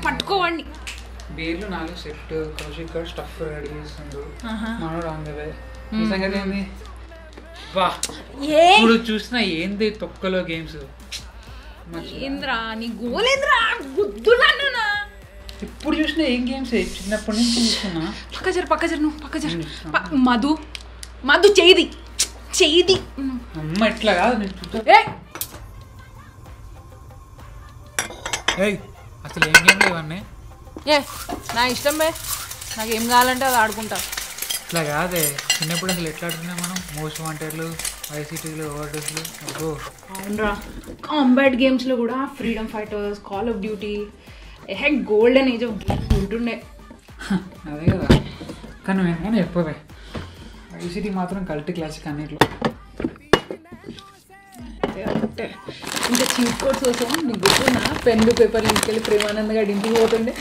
పట్టుకోవండి. బీర్లు 4 set Kaushik stuff ready చేస్తుండ్రు. మనోడు ఆన్ ద వే. ఈ సంగతి ఏంది? వా ఇప్పుడు చూసిన ఏంది తొక్కలో గేమ్స్. ఏంద్రా నీ గోలేంద్రా గుద్దులానా? ఇప్పుడు చూసిన ఏం గేమ్స్ చిన్నప్పటి నుంచి చూస్తున్నా. పక్క జరు మధు మధు చేయి అమ్మ ఇట్లా కాదు నేను చూస్తా. అసలు ఏం గేమ్లు ఇవన్నీ? నా ఇష్టం బే, నాకు ఏం కావాలంటే అది ఆడుకుంటా. ఇట్లా కాదే, చిన్నప్పుడు అసలు ఎట్లా ఆడుతున్నాం మనం? మోస్ట్ వాంటెడ్లు, ఐసీటీలు, ఓవర్డోస్లు. అబ్బో అవునరా. కాంబాట్ గేమ్స్లో కూడా freedom fighters, call of duty, golden age of games ఉంటుండే. అదే కదా. కానీ నేను చెప్పవే, ఐసీటీ మాత్రం కల్ట్ క్లాసిక్ అన్నిట్లో. ఇంకా చీట్ కోడ్స్ కోసం నీకు గుర్తున్నా పెన్ను పేపర్లు తీసుకెళ్ళి ప్రేమానంద్ గారి ఇంటికి పోతుండే.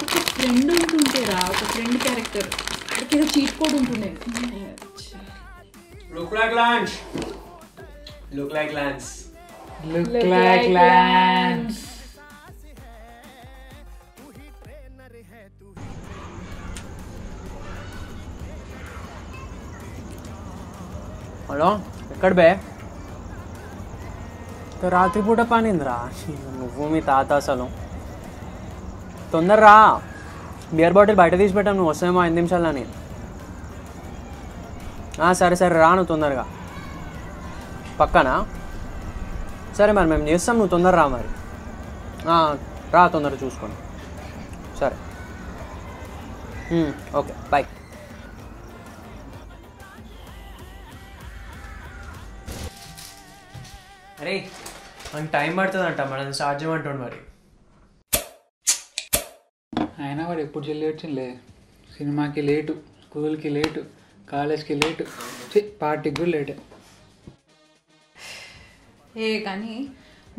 ఒక ఫ్రెండ్ ఉంటుంటే రా, ఒక ఫ్రెండ్ క్యారెక్టర్, వాడికి ఏదో చీట్ కోడ్ ఉంటుండే. Look like Lance. Look like Lance. Look like Lance. Hello, ఎక్కడ బే? రాత్రిపూట పనిందిరా నువ్వు మీ తాత. అసలు తొందరరా, బియర్ బాటిల్ బయట తీసి పెట్టాను, నువ్వు వస్తామో 5 నిమిషాలని. సరే రా, నువ్వు తొందరగా. పక్కనా? సరే మరి మేము చేస్తాం, నువ్వు తొందర రా మరి. రా తొందరగా చూసుకోండి. సరే ఓకే బాయ్. అరే మనకి టైం పడుతుందంట, మనం స్టార్ట్ చేయమంటుండు మరి. అయినా వాడు ఎప్పుడు చెల్లి సినిమాకి లేటు, స్కూల్కి లేటు, కాలేజ్కి లేటు, పార్టీకి కూడా లేటే. కానీ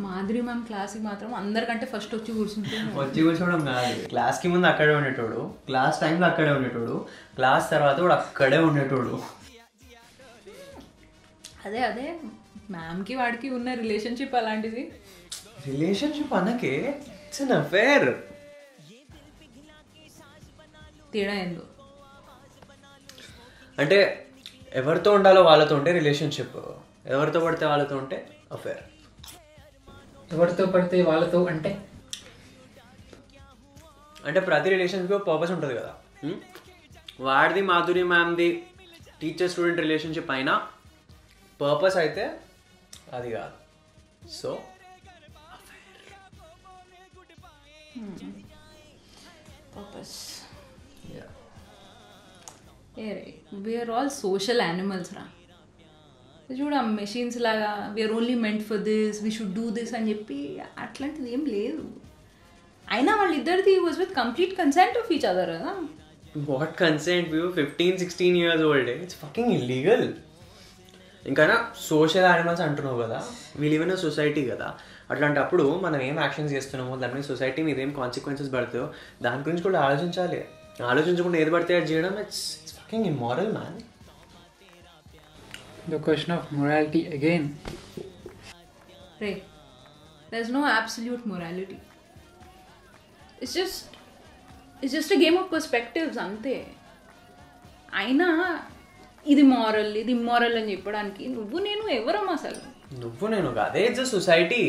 మాధురి మ్యామ్ క్లాస్కి మాత్రం అందరికంటే ఫస్ట్ వచ్చి కూర్చోవడం కాదు, క్లాస్కి ముందు అక్కడే ఉండేటోడు, క్లాస్ టైంలో అక్కడే ఉండేటోడు, క్లాస్ తర్వాత కూడా అక్కడే ఉండేటోడు. అదే మ్యామ్కి వాడికి ఉన్న రిలేషన్షిప్ అలాంటిది. రిలేషన్షిప్ అనకే, ఇట్స్ అన్ అఫేర్. తేడా ఏందో అంటే ఎవరితో ఉండాలో వాళ్ళతో ఉంటే రిలేషన్షిప్, ఎవరితో పడితే వాళ్ళతో ఉంటే అఫేర్. ఎవరితో పడితే వాళ్ళతో అంటే ప్రతి రిలేషన్షిప్ పర్పస్ ఉంటుంది కదా. వాడిది మాధురి మ్యామ్ది టీచర్ స్టూడెంట్ రిలేషన్షిప్ అయినా పర్పస్ అయితే అది కాదు. So purpose. We are all social animals రా. చూడ మెషిన్స్ లాగా we are only meant for this, we should do this అని చెప్పి అట్లాంటిది ఏం లేదు. అయినా వాళ్ళిద్దరిది was with complete consent of each other కదా. What consent? 15-16 years old. It's fucking illegal. ఇంకా సోషల్ యానిమల్స్ అంటున్నావు కదా, we live in a society కదా. అట్లాంటప్పుడు మనం ఏం యాక్షన్స్ చేస్తున్నామో దాని మీద సొసైటీ మీద ఏం కాన్సిక్వెన్సెస్ పడుతుందో దాని గురించి కూడా ఆలోచించాలి. ఆలోచించకుండా ఏది పడితే అది చేయడం it's fucking immoral man. The question of morality again. Ray, there's no absolute morality. It's just a game of perspectives ante. అయినా ఇది మారల్ ఇది ఇమ్మారల్ అని చెప్పడానికి నువ్వు నేను ఎవరం అసలు? నువ్వు నేను అదే ఇట్స్ సొసైటీ.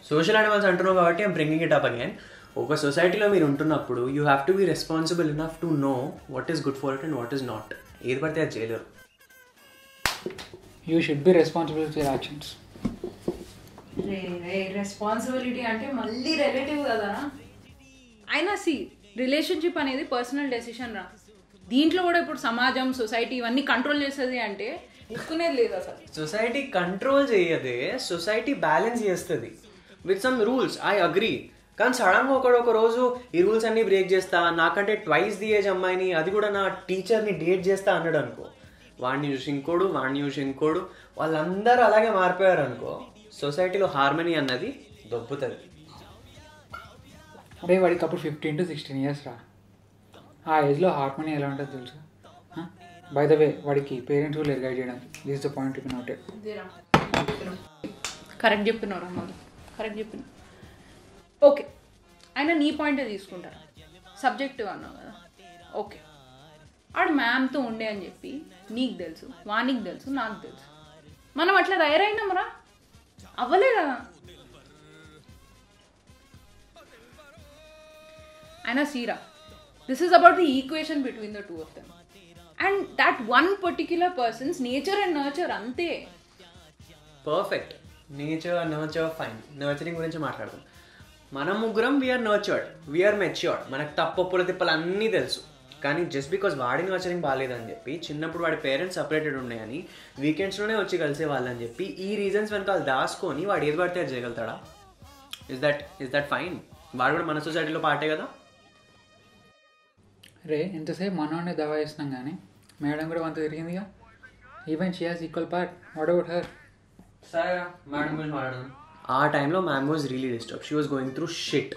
సోషల్ యానిమల్స్ అంటున్నావు కాబట్టి I'm bringing it up again. ఒక సొసైటీలో మీరు ఉంటున్నప్పుడు you have to be responsible enough to know what is good for it and what is not. ఏది పడితే అది చేయలేరు. You should be responsible for your actions. Responsibility అంటే మళ్ళీ రిలేటివ్ కదా. అయినా రిలేషన్షిప్ అనేది పర్సనల్ డెసిషన్ రా. దీంట్లో కూడా ఇప్పుడు సమాజం, సొసైటీ ఇవన్నీ కంట్రోల్ చేస్తుంది అంటే ఎక్కునేది లేదు అసలు. సొసైటీ కంట్రోల్ చేయదే, సొసైటీ బ్యాలెన్స్ చేస్తుంది with some rules. I agree. కానీ సడన్గా ఒక రోజు ఈ రూల్స్ అన్ని బ్రేక్ చేస్తా, నాకంటే ట్వైస్ ది ఏజ్ అమ్మాయిని, అది కూడా నా టీచర్ని డేట్ చేస్తా అన్నాడు అనుకో, వాడిని చూసి ఇంకోడు, వాడిని చూసి ఇంకోడు, వాళ్ళందరూ అలాగే మారిపోయారు అనుకో, సొసైటీలో హార్మనీ అన్నది దొబ్బుతుంది. అరే వాడికి అప్పుడు 15 to 16 years రా. ఆ ఏజ్లో హార్మోని ఎలా ఉంటుందో తెలుసు. బై ద వే వాడికి పేరెంట్స్ కూడా గైడ్ చేయడానికి. This the point to be noted. Correct చెప్పినావు రా, మళ్ళీ కరెక్ట్ చెప్పిన. ఓకే, అయినా నీ పాయింటే తీసుకుంటారా? సబ్జెక్టివ్ అన్నావు కదా. ఓకే, ఆడు మ్యామ్తో ఉండే అని చెప్పి నీకు తెలుసు, వానికి తెలుసు, నాకు తెలుసు. మనం అట్లా తయారైనాం రా, అవ్వలే కదా. అయినా సీరా, this is about the equation between the two of them and that one particular person's nature and nurture ante. Perfect. Nature, nurture, fine. Nurturing గురించి మాట్లాడదాం. మనం ముగ్గురం వీఆర్ నర్చర్డ్, వీఆర్ మెచ్యూర్డ్. మనకు తప్పొప్పుల తిప్పలు అన్నీ తెలుసు. కానీ జస్ట్ బికాజ్ వాడి నర్చరింగ్ బాగాలేదని చెప్పి, చిన్నప్పుడు వాడి పేరెంట్స్ సపరేటెడ్ ఉన్నాయని, వీకెండ్స్లోనే వచ్చి కలిసే వాళ్ళని చెప్పి, ఈ రీజన్స్ వెనకాల దాచుకొని వాడు ఏది పడితే అది చేయగలుగుతాడా? Is that fine? వాడు కూడా మన సొసైటీలో పార్టే కదా. రే ఎంతసేపు మనోనే దవా చేస్తున్నాం కానీ మేడం కూడా అంత తిరిగిందిగా. Even she has equal part. What about her? సరే మేడం గురించి మాట్లాడదాం. ఆ టైంలో ma'am was really disturb. She was going through shit.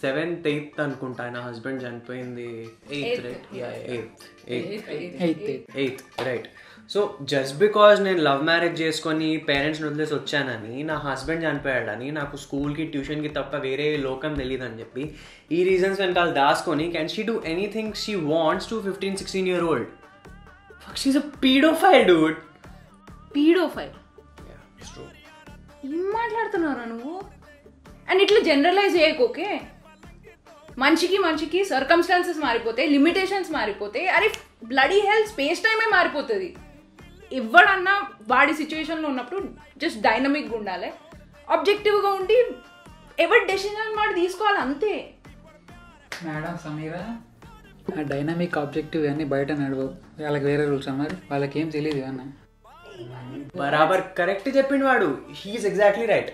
7th 8th అనుకుంటా ఆయన హస్బెండ్ చనిపోయింది. 8th right. So just because నేను లవ్ మ్యారేజ్ చేసుకొని పేరెంట్స్ని వదిలేసి వచ్చానని, నా హస్బెండ్ చనిపోయాడని, నాకు స్కూల్కి ట్యూషన్కి తప్ప వేరే లోకం తెలియదు అని చెప్పి, ఈ రీజన్స్ వెనకాల దాచుకొని can she do anything she wants to 15-16 year old. Fuck, she's a pedophile, dude. Pedophile? Yeah, it's true. ఏం మాట్లాడుతున్నారా నువ్వు? అండ్ ఇట్లా జనరలైజ్ చేయకోకే. మనిషికి సర్కమ్స్టాన్సెస్ మారిపోతాయి, లిమిటేషన్స్ మారిపోతాయి. అరే బ్లడీ హెల్ స్పేస్ టైమే మారిపోతుంది. ఎవడన్నా వాడి సిచ్యువేషన్లో ఉన్నప్పుడు జస్ట్ డైనమిక్గా ఉండాలి, ఆబ్జెక్టివ్గా ఉండి ఎవరి డెసిషన్ వాడు తీసుకోవాలి, అంతే. మేడం సమీరా, ఆ డైనమిక్ ఆబ్జెక్టివ్ అన్నీ బయట నడవవు. వాళ్ళకి వేరే రూల్స్ అన్నారు, వాళ్ళకి ఏం తెలియదు అన్న. బరాబర్ కరెక్ట్ చెప్పిండు వాడు. He's exactly right.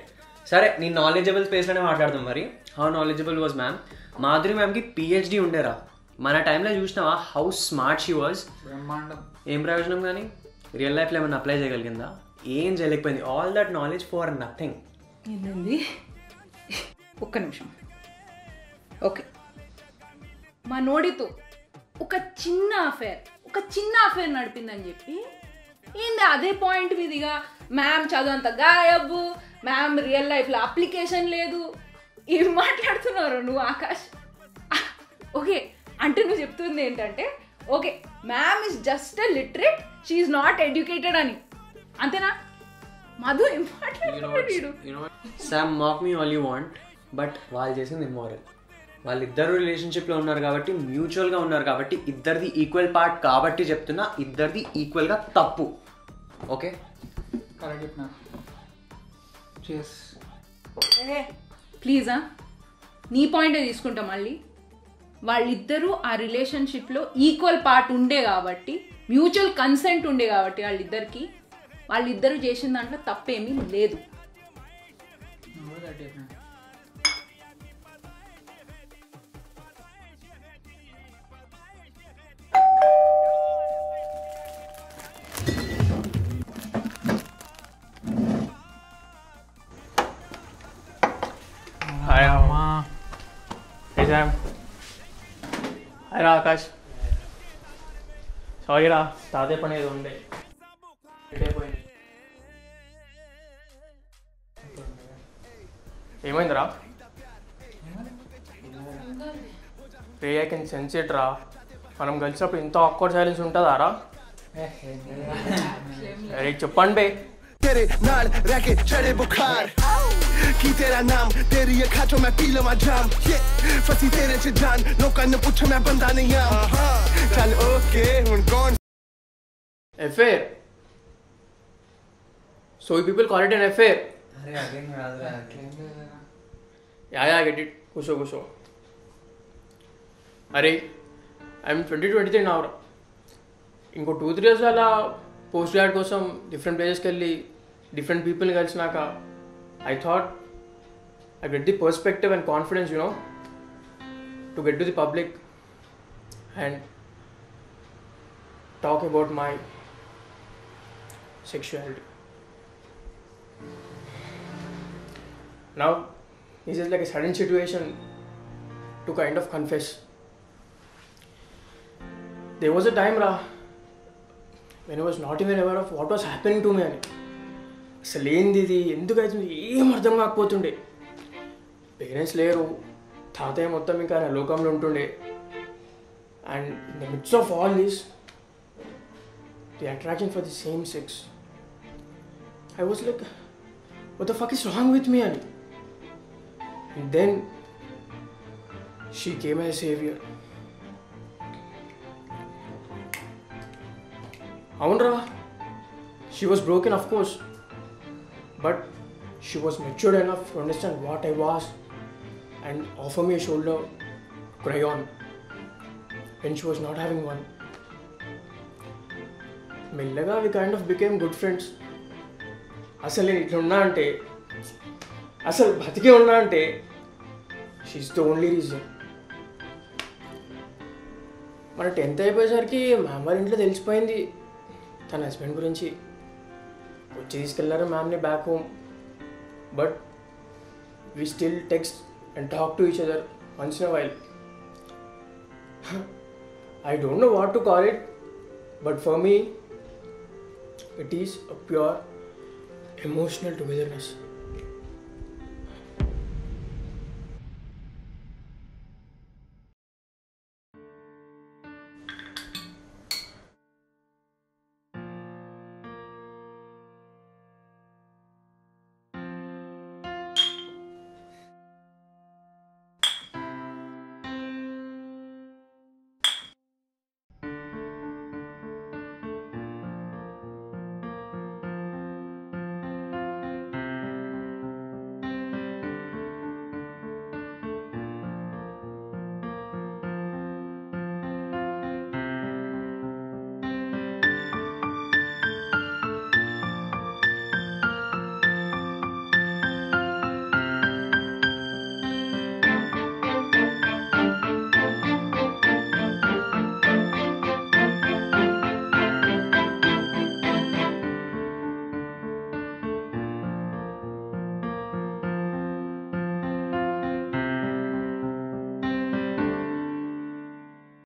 సరే, నీ నాలెడ్జబుల్ స్పేస్లోనే మాట్లాడదాం. మరి how knowledgeable was ma'am? Madhuri మ్యామ్కి PhD ఉండేరా. మన టైంలో చూసినావా హౌ స్మార్ట్ షీ వాజ్? బ్రహ్మాండం. ఏం ప్రయోజనం? కానీ రియల్ లైఫ్లో ఏమైనా అప్లై చేయగలిగిందా? ఏం చేయలేకపోయింది. All that knowledge for nothing. ఏంటండి, ఒక్క నిమిషం. ఓకే, మా నోడితో ఒక చిన్న అఫేర్ నడిపిందని చెప్పి ఏంది అదే పాయింట్ మీదిగా మ్యామ్ చదువు అంత గాయబు, మ్యామ్ రియల్ లైఫ్లో అప్లికేషన్ లేదు, ఏం మాట్లాడుతున్నారు నువ్వు ఆకాష్? ఓకే, అంటే నువ్వు చెప్తుంది ఏంటంటే okay ma'am is just illiterate, she is not educated అని, అంతేనా? మధు ఏం మాట్లాడుతున్నాడు? Sam, mock me all you want, but వాళ్ళు చేసింది ఇమ్మోరల్. వాళ్ళిద్దరు రిలేషన్షిప్లో ఉన్నారు కాబట్టి, మ్యూచువల్గా ఉన్నారు కాబట్టి, ఇద్దరిది ఈక్వల్ పార్ట్ కాబట్టి చెప్తున్నా, ఇద్దరిది ఈక్వల్గా తప్పు. ఓకే, కరెక్ట్ చెప్పినా. ప్లీజా, నీ పాయింటే తీసుకుంటా. మళ్ళీ వాళ్ళిద్దరూ ఆ రిలేషన్షిప్లో ఈక్వల్ పార్ట్ ఉండే కాబట్టి, మ్యూచువల్ కన్సెంట్ ఉండే కాబట్టి వాళ్ళిద్దరూ చేసిన దాంట్లో తప్పేమీ లేదు. హాయ్ అమ్మా. హే శామ్. హాయ్ రా ఆకాష్. సారీ రా, తాతే పని ఏదో ఉండే ఏమైందిరా? రే ఐ కెన్ సెన్స్ ఇట్ రా. మనం కలిసినప్పుడు ఇంత ఆక్వర్డ్ సైలెన్స్ ఉంటుందా రా? అరే చెప్పండి బే. तेरे नाल रह के चढ़े बुखार की तेरा नाम तेरी खाचो मैं पी लवा जाम फसी तेरे च जान लोकां ने पूछो मैं बंदा नहीं आम चल ओके हुन कौन affair. So you people call it an affair. अरे अगेन याद रहा Yeah, I get it. Kusho. अरे I'm 23 now. ఇంకో 2-3 years అలా పోస్ట్ గ్రాడ్ కోసం డిఫరెంట్ ప్లేసెస్కి వెళ్ళి డిఫరెంట్ పీపుల్ని కలిసినాక I thought I get the perspective and confidence, to get to the public and talk about my sexuality. Now, this is like a sudden situation to kind of confess. There was a time, when I was not even aware of what was happening to me. అసలు ఏంది ఇది ఎందుకు అవుతుంది ఏం అర్థం కాకపోతుండే. Parents లేరు, తాతయ్య మొత్తం ఇంకా నా లోకంలో ఉంటుండే. And in the mids of all this the attraction for the same sex, I was like, what the fuck is wrong with me? And then she came as a savior. Avundra, she was broken, of course, but she was matured enough to understand what I was and offer me a shoulder cry on when she was not having one. మెల్లగా we kind of became good friends. అసలు నేను ఇట్లా ఉన్నా అంటే, అసలు బతికే ఉన్నా అంటే షీఈస్ ద ఓన్లీ రీజన్. మన 10th అయిపోయేసరికి మ్యామ్ వాళ్ళ ఇంట్లో తెలిసిపోయింది తన హస్బెండ్ గురించి. వచ్చి తీసుకెళ్ళారు మ్యామ్ని back home. But we still text and talk to each other once in a while. I don't know what to call it, but for me it is a pure emotional togetherness.